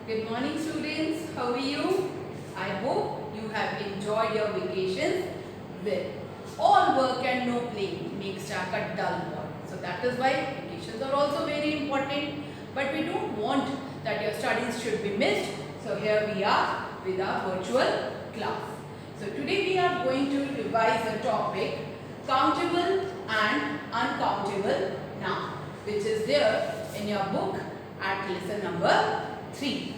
Good morning students, how are you? I hope you have enjoyed your vacations well. All work and no play makes Jack a dull boy. So that is why vacations are also very important. But we don't want that your studies should be missed. So here we are with our virtual class. So today we are going to revise the topic countable and uncountable noun, which is there in your book at lesson number 3.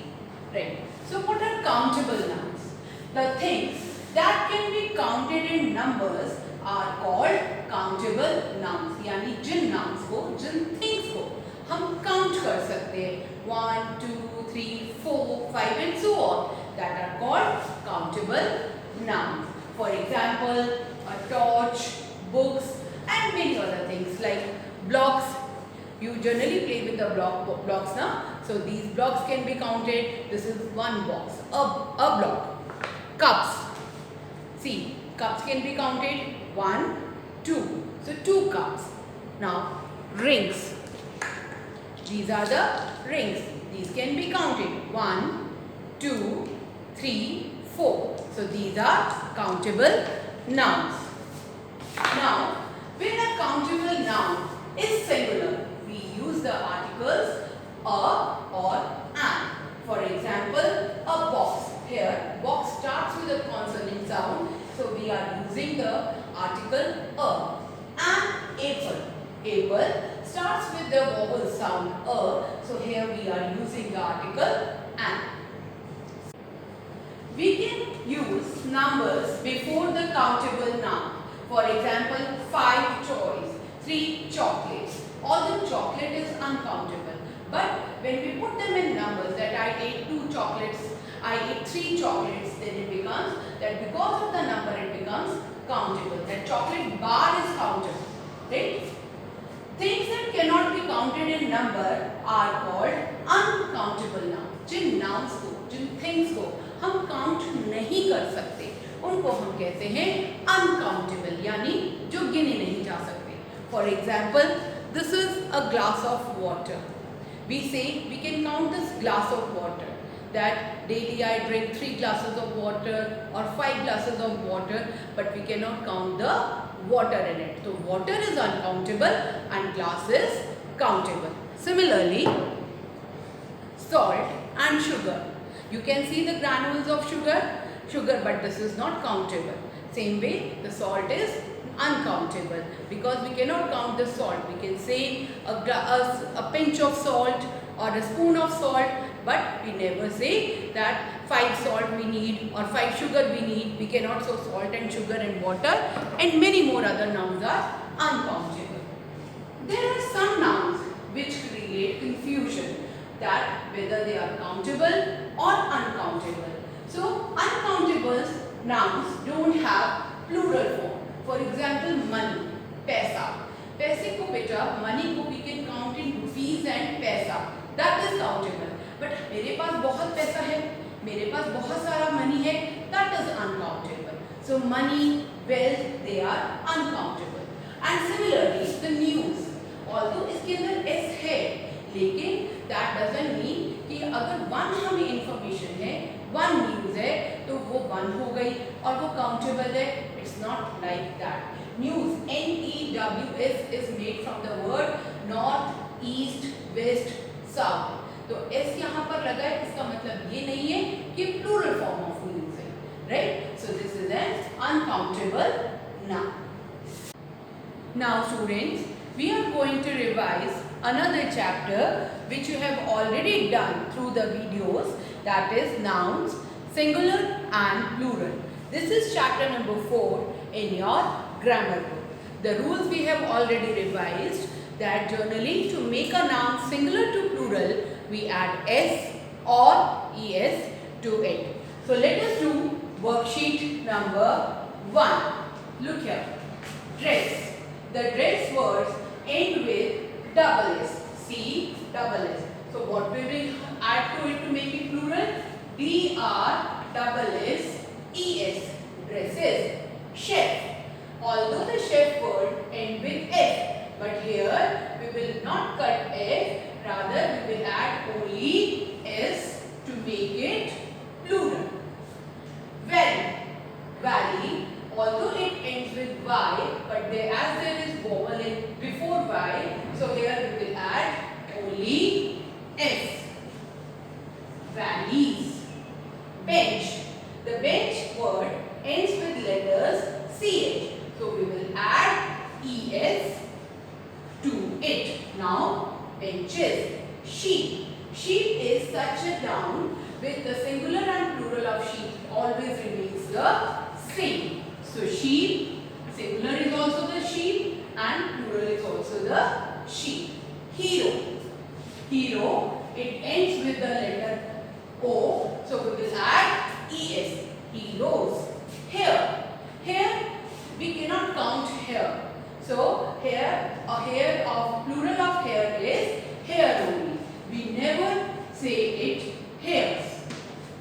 Right. So what are countable nouns? The things that can be counted in numbers are called countable nouns. यानी जिन nouns को, जिन things को हम count कर सकते हैं 1, 2, 3, 4, 5 and so on, that are called countable nouns. For example, a torch, books and many other things like blocks. You generally play with the blocks now. So these blocks can be counted. This is one box, a block. Cups. See, cups can be counted 1, 2. So 2 cups. Now rings. These are the rings. These can be counted 1, 2, 3, 4. So these are countable nouns. Now, when a countable noun is singular, we use the articles a or an. For example, a box. Here, box starts with a consonant sound, so we are using the article a. An apple. Apple starts with the vowel sound a, so here we are using the article an. We can use numbers before the countable noun. For example, 5 toys, 3 chocolates. Although chocolate is uncountable, but when we put them in numbers, that I ate 2 chocolates, I ate 3 chocolates, then it becomes that because of the number it becomes countable. That chocolate bar is countable, right? Things that cannot be counted in number are called uncountable nouns. Jin nouns को, जिन things को हम count नहीं कर सकते, उनको हम कहते हैं uncountable, यानी जो गिने नहीं जा सकते. For example, this is a glass of water. We say we can count this glass of water. That daily I drink 3 glasses of water or 5 glasses of water, but we cannot count the water in it. So water is uncountable and glass is countable. Similarly, salt and sugar. You can see the granules of sugar, but this is not countable. Same way, the salt is uncountable because we cannot count the salt. We can say a pinch of salt or a spoon of salt, but we never say that 5 salt we need or 5 sugar we need. We cannot say salt and sugar and water, and many more other nouns are uncountable. There are some nouns which create confusion, that whether they are countable or uncountable. So uncountable nouns don't have plural form. For example, money, पैसा. पैसे को बेटा, money को we can count in rupees and पैसा. That is countable. But मेरे पास बहुत पैसा है, मेरे पास बहुत सारा money है, that is uncountable. So money, wealth, they are uncountable. And similarly, the news. Although इसके अंदर s है, लेकिन that doesn't mean कि अगर one हमें information है, one news है, तो वो one हो गई और वो countable है. It's not like that. News, N-E-W-S is made from the word north, east, west, south. तो s यहाँ पर लगा है, इसका मतलब ये नहीं है कि plural form of news है, right? So this is an uncountable noun. Now students, we are going to revise another chapter which you have already done through the videos, that is nouns, singular and plural. This is chapter number 4 in your grammar book. The rules we have already revised, that generally to make a noun singular to plural, we add s or es to it. So let us do worksheet number 1. Look here. Dress. The dress words end with double s. C double s. So what we will add to it to make it plural? D-R-S-S-E-S. Dresses. Chef. Although the chef word end with F, but here we will not cut F, rather we will add only S to make it plural. Valley. Valley, although it ends with Y, but as there is vowel in before Y, so here we will add only S. Valleys. Bench. The bench word ends with letters CH. So we will add ES to it. Now, benches. Sheep. Sheep is such a noun with the singular and plural of sheep always remains the same. So sheep, singular is also the sheep and plural is also the sheep. Hero. Hero, it ends with the letter O, so we will add ES. Heroes. Hair. Hair, we cannot count hair. So here, a hair of plural of hair is hair only. We never say it hairs.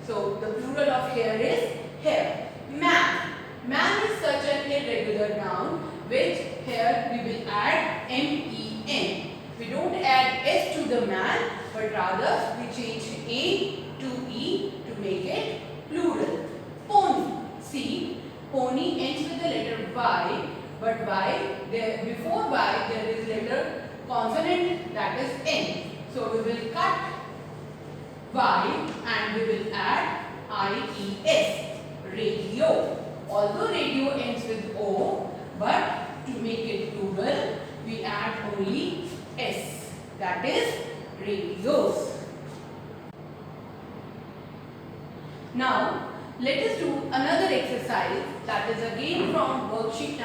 So the plural of hair is hair. Man. Man is such an irregular noun which here we will add MEN. We don't add S to the man, but rather we change A to E to make it plural. Pony. See, pony ends with the letter Y, but Y, before Y there is letter consonant that is N. So we will cut Y and we will add IES. Radio. Although radio ends with O, but to make it plural, we add only S. That is radios. Now, let us do another exercise that is again from worksheet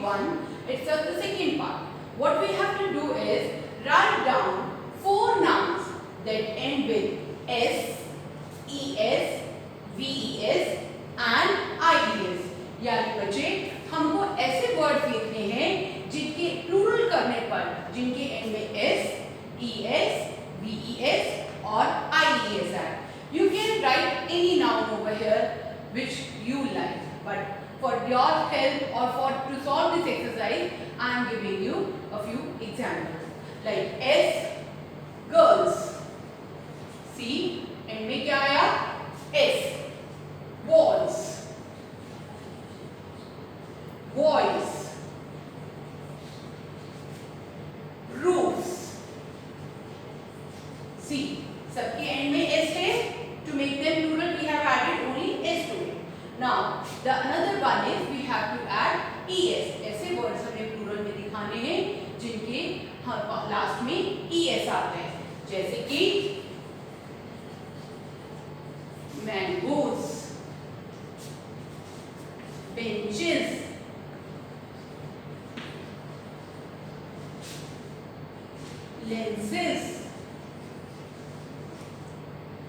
1. It's the second part. What we have to do is write down 4 nouns that end with S, ES, VES and IES. यानी बच्चे हमको ऐसे word लिखने हैं जिनके plural करने पर जिनके एंड में S, ES, VES और IES है. You can write any noun over here which you like, but for your help or to solve this exercise, I am giving you a few examples. Like S, girls. See, and में क्या आया? S. Walls. Boys. Roofs. See, सबके and में S है. To make them plural, we have added only S to it. Now, the another one is we have to add ES. ऐसे words हमें plural में दिखाने हैं जिनके लास्ट में ES आते हैं. जैसे कि mangoes, benches, lenses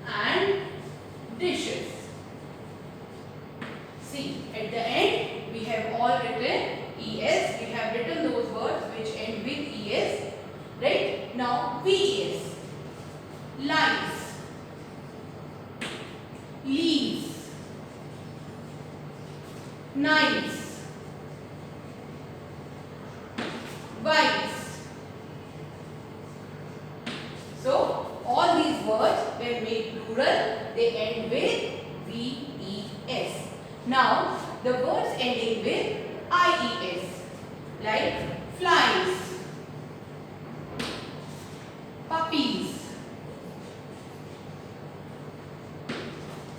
and dishes. See, at the end we have all written ES. We have written those words which end with ES, right? Now VES. Lines, leaves, knives, bikes. So all these words when made plural they end with VES. Now the words ending with IES like flies, puppies,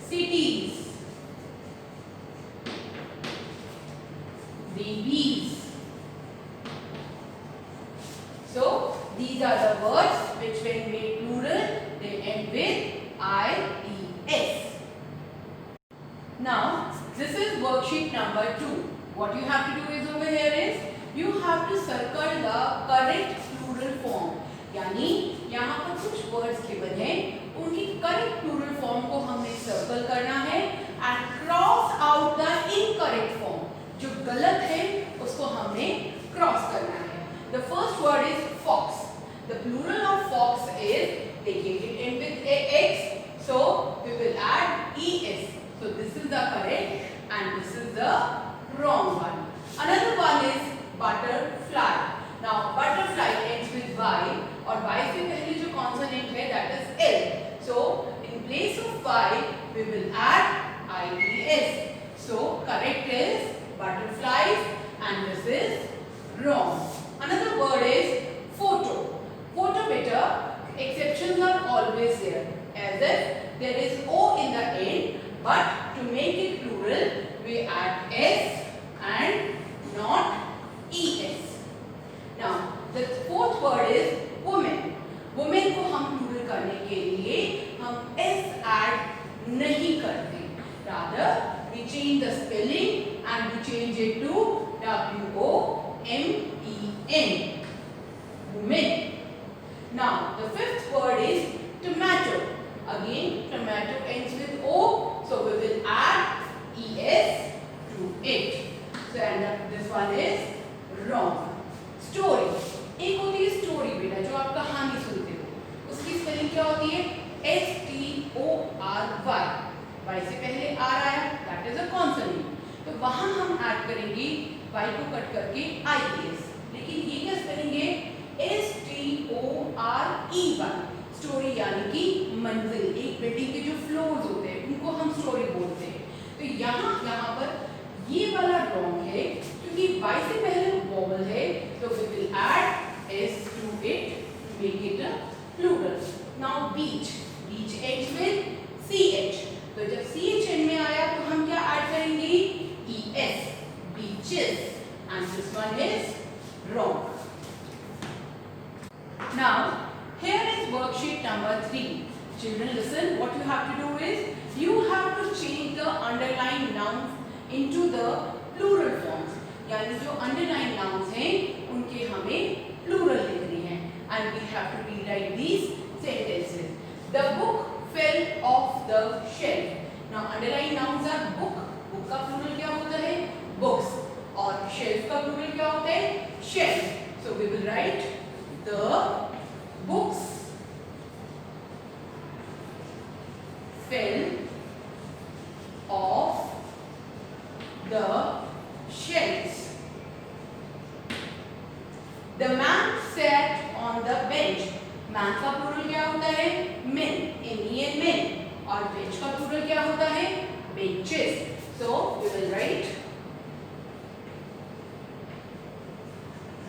cities, babies. So these are the words which when made plural they end with IES. Now this is worksheet number 2. What you have to do is over here is you have to circle the correct plural form. यानी यहाँ पर कुछ words given हैं, उनकी correct plural form को हमें circle करना है and cross out the incorrect form. जो गलत है उसको हमने cross करना है. The first word is fox. The plural of fox is, देखिए it end with x, so we will add es. So this is the correct and this is the wrong one. Another one is butterfly. Now butterfly the fourth word is women. women को हम plural करने के लिए हम s add नहीं करते, rather we change the spelling and we change it to women, women. Now the fifth word is tomato. Again tomato ends with o, so we will add es to it. So and this one is wrong. Story. एक होती है story बेटा, जो आप कहानी सुनते हो, उसकी स्पेलिंग क्या होती है? STORY. y से पहले r आया, दैट इज अ कॉन्सोनेंट, तो वहां हम ऐड करेंगे y को कट करके IES. लेकिन ये क्या स्पेलिंग है? STOREY. स्टोरी यानी कि मंजिल, एक बिल्डिंग के जो फ्लोर्स होते हैं उनको हम स्टोरी बोलते हैं. तो यहाँ पर ये वाला रॉन्ग है, क्योंकि y से पहले वोवल है, तो we will add s to it to make it a plural. Now beach. beach ends with ch. तो जब ch end में आया तो हम क्या ऐड करेंगे? es, beaches, and this one is wrong. Now here is worksheet number 3. Children listen, what you have to do is you have to change the underlined nouns into the plural forms. यानी जो underlined nouns हैं उनके हमें plural लिखनी है, and we have to rewrite these sentences. The book fell off the shelf. Now underlined nouns are book. book का plural क्या होता है? books. और shelf का plural क्या होता है? shelf. So we will write the books fell off the shelves. The man sat on the bench. Man का प्लूरल क्या होता है? men, men, men. और bench का प्लूरल क्या होता है? benches. So we will write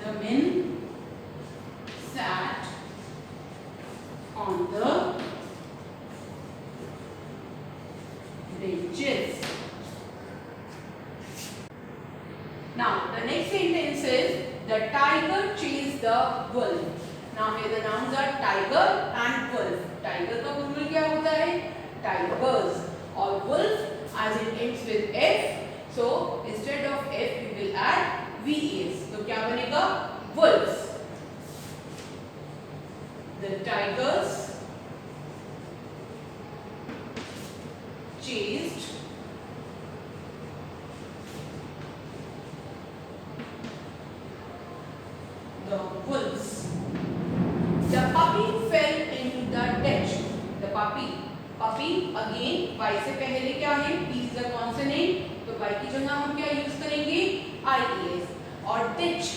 the men sat on the benches. Now the next sentence is the tiger chased the wolf. Now here the nouns are tiger and wolf. Tiger का plural क्या होता है? tigers. और wolf as it ends with f, so instead of f we will add ves. तो क्या बनेगा? wolves. The tigers chased the wolves. The puppy fell into the ditch. The puppy again y से पहले क्या है? p is a consonant, तो y की जगह हम क्या यूज करेंगे? IES. और ditch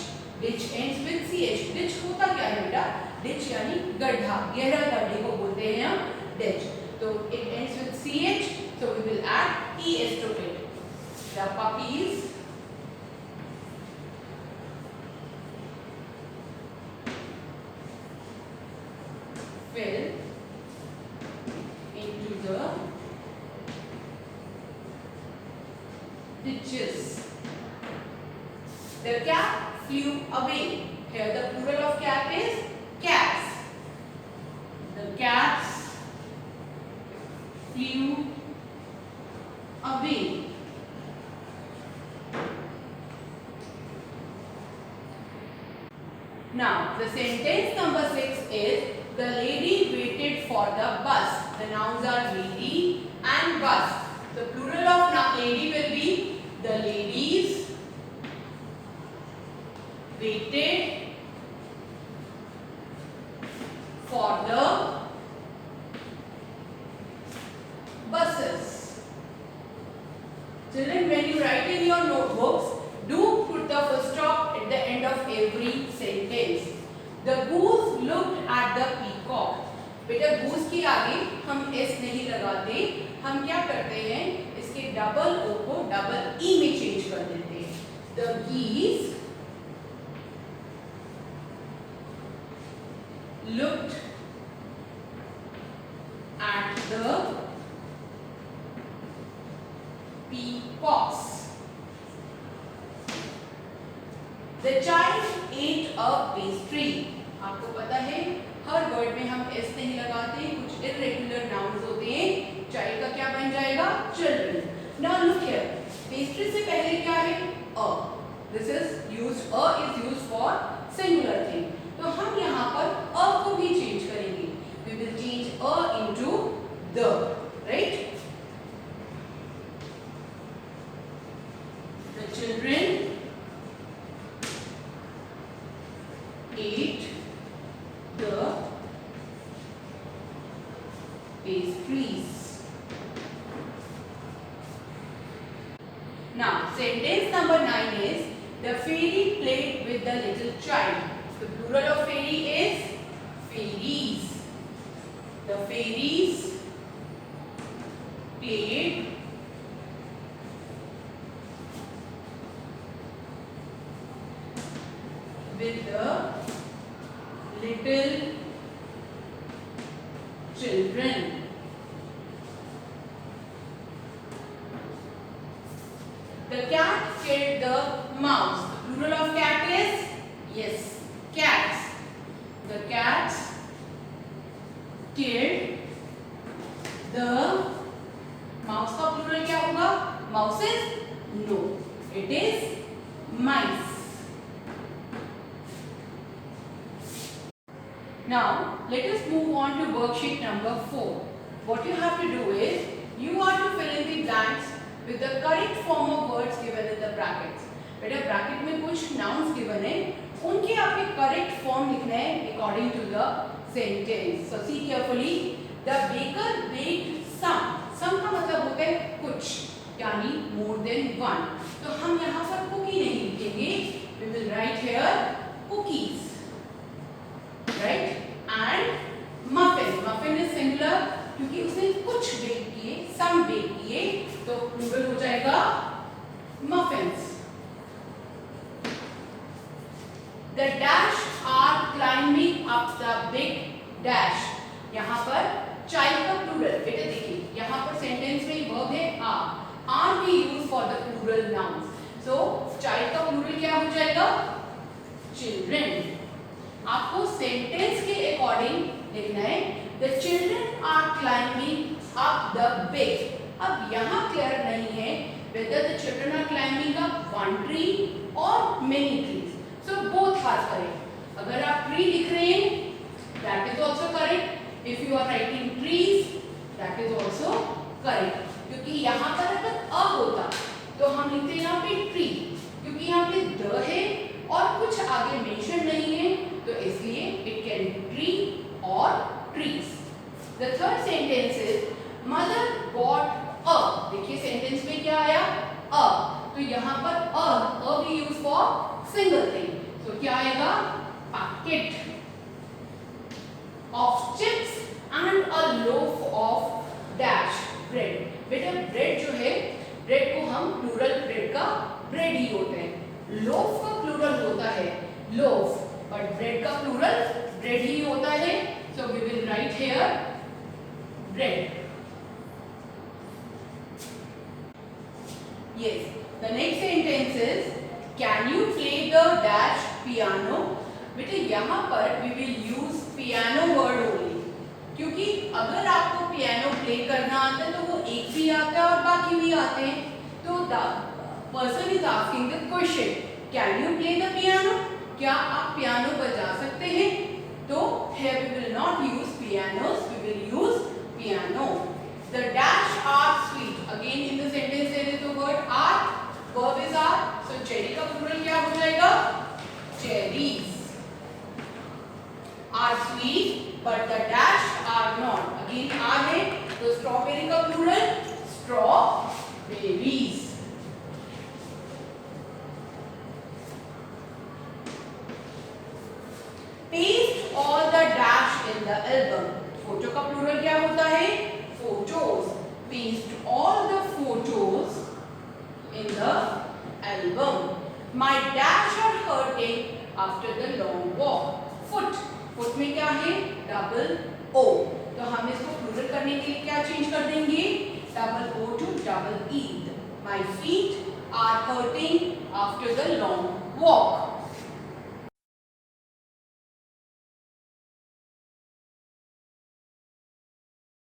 ends with ch. ditch होता क्या है बेटा? ditch यानी गड्ढा, गहरा गड्ढे को बोलते हैं हम ditch. तो it ends with ch, so we will add es to it. The puppies fell into the ditches. The cat flew away. Here the plural of cat is cats. The cats flew away. Now the sentence number 6 is the lady waited for the bus. The nouns are lady and bus. The plural of lady will be the ladies waited for the buses. Children, when you write in your notebooks, do put the full stop at the end of every sentence. The goose looked at the peacock. बेटा goose के आगे हम s नहीं लगाते, हम क्या करते हैं? इसके डबल o को डबल e में चेंज कर देते हैं. The geese looked at the peacocks. The child ate ate a pastry. आपको पता है हर वर्ड में हम एस नहीं लगाते, कुछ इरेगुलर नाउन्स होते हैं. चाइल्ड का क्या बन जाएगा? Children. Now look here, pastry से पहले क्या है? A. This is used, a is used for singular thing. तो हम यहाँ पर अ को भी चेंज करेंगे. We will change a into the, right? The children ate the pastries. Now, sentence number 9 is the fairy played with the little child. The plural of fairy is fairies. The fairies played with the little children. The cat killed the mouse. The plural of cat is, yes, cats. The cats killed the mouse. का plural क्या होगा? Mouses? No, it is mice. Now let us move on to worksheet number 4. What you have to do is you are to fill in the blanks with the correct form of words given in the brackets. बेटा bracket में कुछ nouns given है, उनके आपके correct form लिखना है according to the sentence. So see carefully. The baker baked some. Some का मतलब होता है कुछ, यानी more than one. तो हम यहाँ पर cookie नहीं लिखेंगे. We will write here cookies. Right? And muffin. Muffin is singular क्योंकि उसने कुछ बेक किए, some बेक किए, तो plural हो जाएगा muffins. The dash are climbing up the big dash. यहाँ पर child का plural. बेटा देखिए, यहाँ पर sentence में verb है are. Are we use for the plural nouns. So child का plural क्या हो जाएगा? Children. आपको सेंटेंस के अकॉर्डिंग लिखना है. The children are climbing up the big. अब यहाँ क्लियर नहीं है whether the children are climbing up one tree or many trees. So both are correct. अगर आप tree लिख रहे हैं, that is also correct. If you are writing trees, that is also correct. क्योंकि यहाँ पर अगर अ होता तो हम लिखते हैं यहाँ पे tree. क्योंकि यहाँ पे द है और कुछ आगे मेंशन नहीं है, तो इसलिए it can be tree or trees. The third sentence is mother bought a. देखिए सेंटेंस में क्या आया? a. तो यहाँ पर a भी यूज फॉर सिंगल थिंग. तो क्या आएगा? packet of chips and a loaf of dash bread. बेटा ब्रेड जो है, ब्रेड को हम प्लूरल ब्रेड का ब्रेड ही होते हैं. लोफ का प्लूरल होता है लोफ, बट ब्रेड का प्लूरल ब्रेड ही होता है. So we will write here bread. Yes, the next sentence is can you play the dash piano. बेटे यहाँ पर we will use piano word only, क्योंकि अगर आपको पियानो प्ले करना आता है तो वो एक भी आता है और बाकी भी आते हैं. तो the person is asking the question, can you play the piano? क्या आप पियानो बजा सकते हैं? तो here we will not use pianos, we will use piano. The dash are sweet. Again in the sentence there is the word are, verb is are. So cherry का plural क्या हो जाएगा? Cherries are sweet, but the dash are not. Again are है, तो strawberry का plural strawberries. Paste all the dash in the album. Photo का plural क्या होता है? Photos. Paste all the photos in the album. My dash are hurting after the long walk. Foot. Foot में क्या है? Double O. तो हम इसको प्लूरल करने के लिए क्या चेंज कर देंगे? Double O to double E. My feet are hurting after the long walk.